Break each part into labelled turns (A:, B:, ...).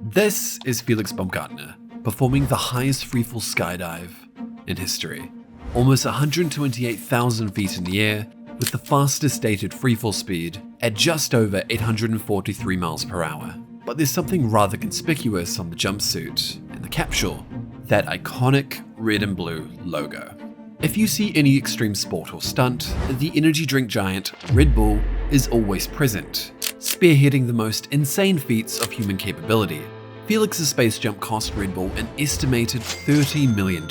A: This is Felix Baumgartner, performing the highest freefall skydive in history. Almost 128,000 feet in the air, with the fastest stated freefall speed at just over 843 miles per hour. But there's something rather conspicuous on the jumpsuit and the capsule, that iconic red and blue logo. If you see any extreme sport or stunt, the energy drink giant Red Bull is always present, spearheading the most insane feats of human capability. Felix's space jump cost Red Bull an estimated $30 million.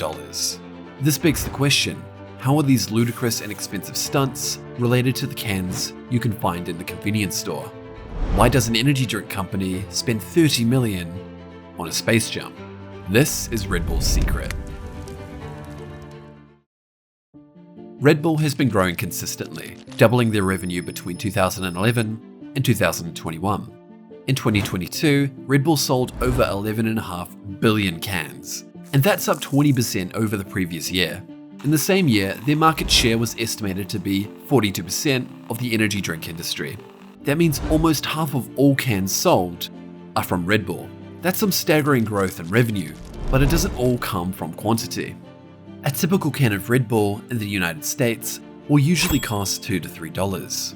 A: This begs the question, how are these ludicrous and expensive stunts related to the cans you can find in the convenience store? Why does an energy drink company spend $30 million on a space jump? This is Red Bull's secret. Red Bull has been growing consistently, doubling their revenue between 2011 and 2021. In 2022, Red Bull sold over 11.5 billion cans, and that's up 20% over the previous year. In the same year, their market share was estimated to be 42% of the energy drink industry. That means almost half of all cans sold are from Red Bull. That's some staggering growth in revenue, but it doesn't all come from quantity. A typical can of Red Bull in the United States will usually cost $2 to $3.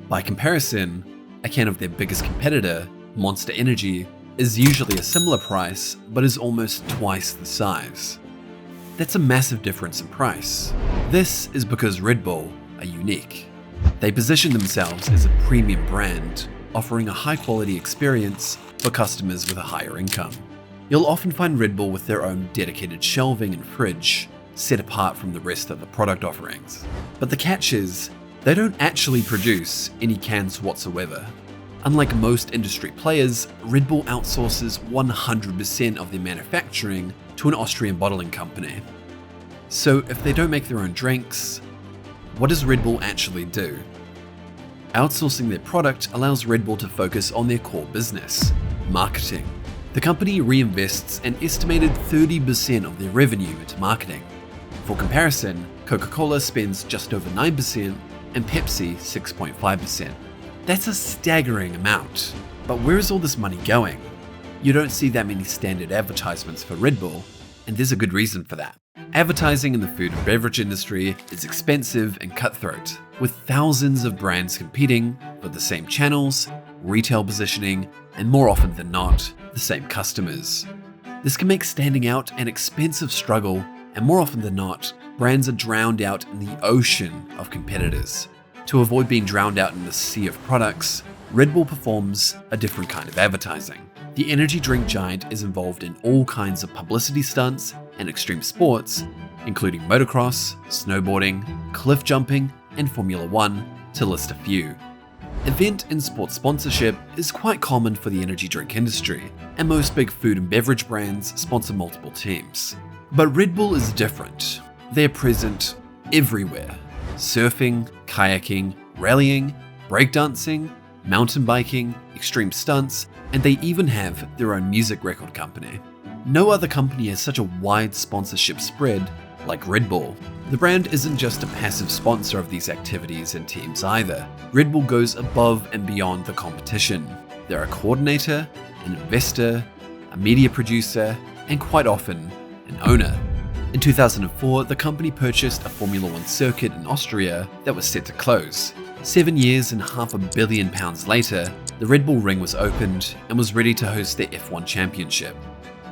A: By comparison, a can of their biggest competitor, Monster Energy, is usually a similar price, but is almost twice the size. That's a massive difference in price. This is because Red Bull are unique. They position themselves as a premium brand, offering a high-quality experience for customers with a higher income. You'll often find Red Bull with their own dedicated shelving and fridge, set apart from the rest of the product offerings. But the catch is, they don't actually produce any cans whatsoever. Unlike most industry players, Red Bull outsources 100% of their manufacturing to an Austrian bottling company. So if they don't make their own drinks, what does Red Bull actually do? Outsourcing their product allows Red Bull to focus on their core business, marketing. The company reinvests an estimated 30% of their revenue into marketing. For comparison, Coca-Cola spends just over 9% and Pepsi 6.5%. That's a staggering amount. But where is all this money going? You don't see that many standard advertisements for Red Bull, and there's a good reason for that. Advertising in the food and beverage industry is expensive and cutthroat, with thousands of brands competing for the same channels, retail positioning, and more often than not, the same customers. This can make standing out an expensive struggle, and more often than not, brands are drowned out in the ocean of competitors. To avoid being drowned out in the sea of products, Red Bull performs a different kind of advertising. The energy drink giant is involved in all kinds of publicity stunts and extreme sports, including motocross, snowboarding, cliff jumping, and Formula One, to list a few. Event and sports sponsorship is quite common for the energy drink industry, and most big food and beverage brands sponsor multiple teams. But Red Bull is different. They're present everywhere. Surfing, kayaking, rallying, breakdancing, mountain biking, extreme stunts, and they even have their own music record company. No other company has such a wide sponsorship spread like Red Bull. The brand isn't just a passive sponsor of these activities and teams either. Red Bull goes above and beyond the competition. They're a coordinator, an investor, a media producer, and quite often, an owner. In 2004, the company purchased a Formula One circuit in Austria that was set to close. 7 years and £500 million later, the Red Bull Ring was opened and was ready to host their F1 championship.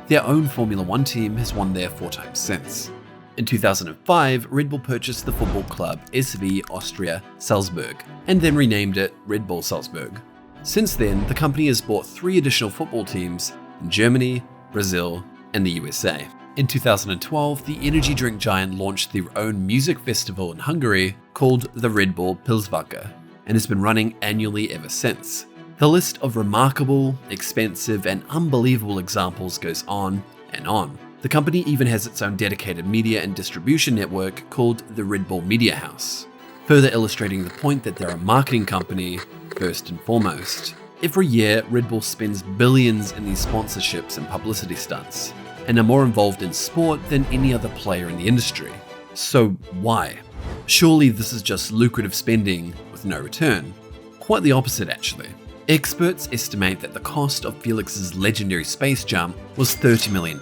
A: Their own Formula One team has won there 4 times since. In 2005, Red Bull purchased the football club SV Austria Salzburg and then renamed it Red Bull Salzburg. Since then, the company has bought 3 additional football teams in Germany, Brazil, and the USA. In 2012, the energy drink giant launched their own music festival in Hungary called the Red Bull Pilswacker, and has been running annually ever since. The list of remarkable, expensive, and unbelievable examples goes on and on. The company even has its own dedicated media and distribution network called the Red Bull Media House, further illustrating the point that they're a marketing company first and foremost. Every year, Red Bull spends billions in these sponsorships and publicity stunts, and are more involved in sport than any other player in the industry. So why? Surely this is just lucrative spending with no return. Quite the opposite, actually. Experts estimate that the cost of Felix's legendary space jump was $30 million,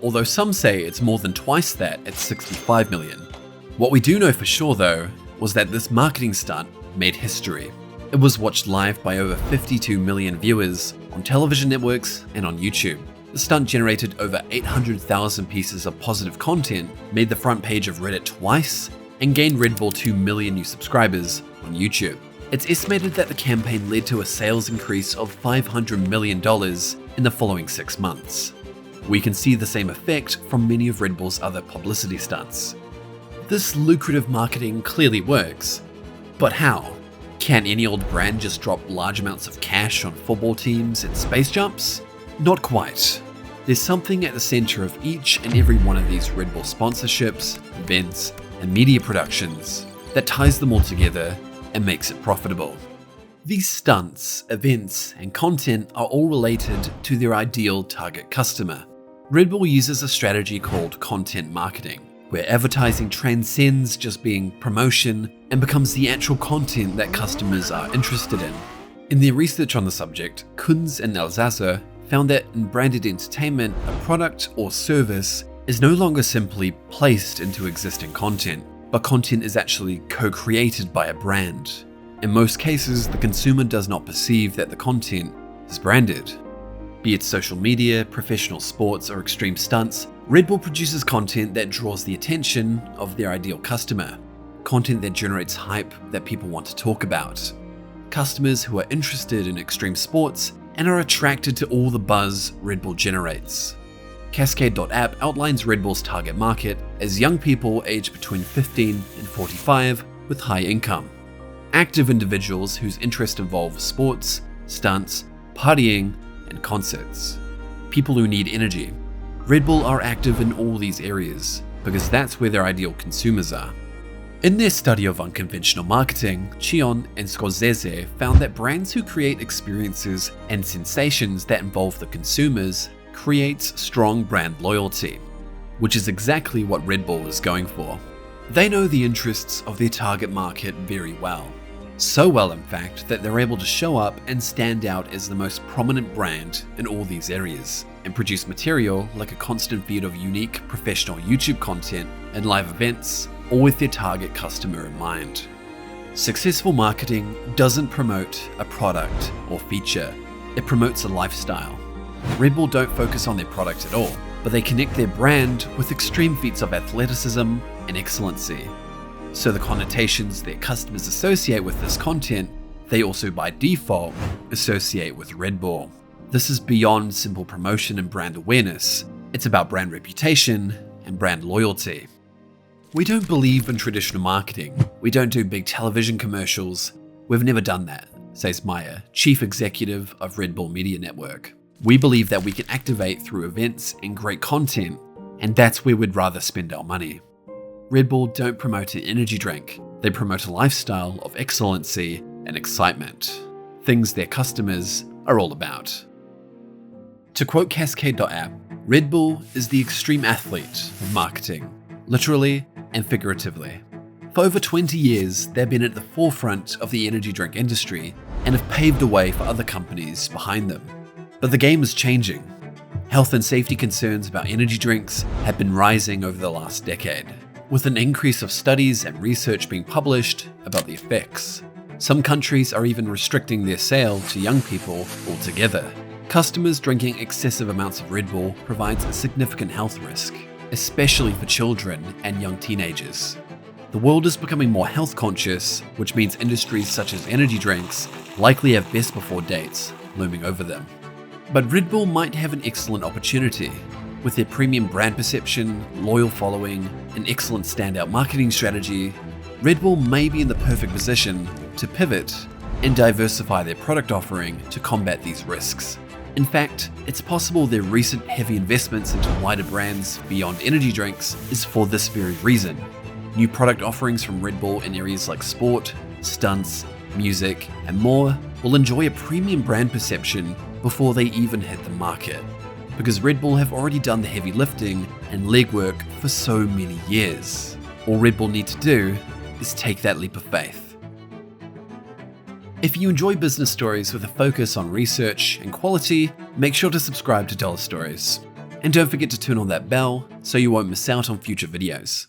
A: although some say it's more than twice that at $65 million. What we do know for sure though, was that this marketing stunt made history. It was watched live by over 52 million viewers on television networks and on YouTube. The stunt generated over 800,000 pieces of positive content, made the front page of Reddit twice, and gained Red Bull 2 million new subscribers on YouTube. It's estimated that the campaign led to a sales increase of $500 million in the following 6 months. We can see the same effect from many of Red Bull's other publicity stunts. This lucrative marketing clearly works, but how? Can any old brand just drop large amounts of cash on football teams and space jumps? Not quite. There's something at the center of each and every one of these Red Bull sponsorships, events, and media productions that ties them all together and makes it profitable. These stunts, events, and content are all related to their ideal target customer. Red Bull uses a strategy called content marketing, where advertising transcends just being promotion and becomes the actual content that customers are interested in. In their research on the subject, Kunz and Alsacer found that in branded entertainment, a product or service is no longer simply placed into existing content, but content is actually co-created by a brand. In most cases, the consumer does not perceive that the content is branded. Be it social media, professional sports, or extreme stunts, Red Bull produces content that draws the attention of their ideal customer, content that generates hype that people want to talk about. Customers who are interested in extreme sports and are attracted to all the buzz Red Bull generates. Cascade.app outlines Red Bull's target market as young people aged between 15 and 45 with high income. Active individuals whose interests involve sports, stunts, partying, and concerts. People who need energy. Red Bull are active in all these areas because that's where their ideal consumers are. In their study of unconventional marketing, Chion and Scorsese found that brands who create experiences and sensations that involve the consumers creates strong brand loyalty, which is exactly what Red Bull is going for. They know the interests of their target market very well. So well, in fact, that they're able to show up and stand out as the most prominent brand in all these areas, and produce material like a constant feed of unique professional YouTube content and live events, all with their target customer in mind. Successful marketing doesn't promote a product or feature, it promotes a lifestyle. Red Bull don't focus on their product at all, but they connect their brand with extreme feats of athleticism and excellency. So the connotations their customers associate with this content, they also by default associate with Red Bull. This is beyond simple promotion and brand awareness. It's about brand reputation and brand loyalty. We don't believe in traditional marketing. We don't do big television commercials. We've never done that, says Maya, chief executive of Red Bull Media Network. We believe that we can activate through events and great content, and that's where we'd rather spend our money. Red Bull don't promote an energy drink. They promote a lifestyle of excellency and excitement, things their customers are all about. To quote Cascade.app, Red Bull is the extreme athlete of marketing, literally and figuratively. For over 20 years, they've been at the forefront of the energy drink industry and have paved the way for other companies behind them. But the game is changing. Health and safety concerns about energy drinks have been rising over the last decade, with an increase of studies and research being published about the effects. Some countries are even restricting their sale to young people altogether. Customers drinking excessive amounts of Red Bull provides a significant health risk, especially for children and young teenagers. The world is becoming more health conscious, which means industries such as energy drinks likely have best before dates looming over them. But Red Bull might have an excellent opportunity. With their premium brand perception, loyal following, and excellent standout marketing strategy, Red Bull may be in the perfect position to pivot and diversify their product offering to combat these risks. In fact, it's possible their recent heavy investments into wider brands beyond energy drinks is for this very reason. New product offerings from Red Bull in areas like sport, stunts, music, and more will enjoy a premium brand perception before they even hit the market, because Red Bull have already done the heavy lifting and legwork for so many years. All Red Bull need to do is take that leap of faith. If you enjoy business stories with a focus on research and quality, make sure to subscribe to Dollar Stories. And don't forget to turn on that bell so you won't miss out on future videos.